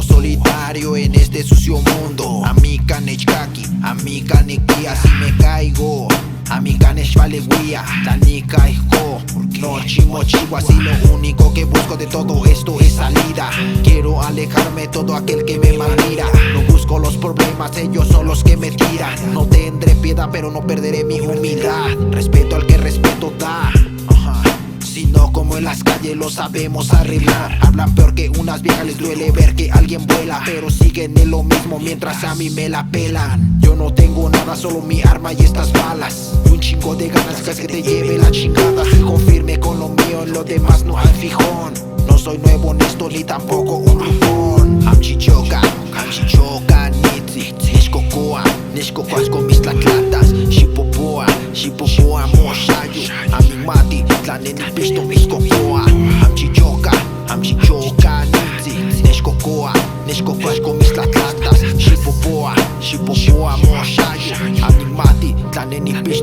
Solo solitario en este sucio mundo. Amiga nechkaki, amiga nekia. Si me caigo, amiga nechvalegüía. Tanika hijo, no chimochiwa. Si lo único que busco de todo esto es salida. Quiero alejarme de todo aquel que me malmira. No busco los problemas, ellos son los que me tiran. No tendré piedad, pero no perderé mi humildad. Respeto al que respeto da. Si no, como en las calles lo sabemos arreglar. Hablan peor que unas viejas, les duele ver que alguien vuela, pero siguen en lo mismo mientras a mí me la pelan. Yo no tengo nada, solo mi arma y estas balas, y un chingo de ganas que te lleve la chingada. Fijo firme con lo mío, en lo demás no hay fijón. No soy nuevo en esto ni tampoco un brujón. Amchichoka, nitzi, nishkokoa, nishkokoas con mis tlatlatas. Shipopoa, moshayo, amimati, tlaneni pisto miskokoa. Amchichoka, nitzi, nishkokoas con mis tlatlatas. Shipopoa, moshayo, amimati, tlaneni pisto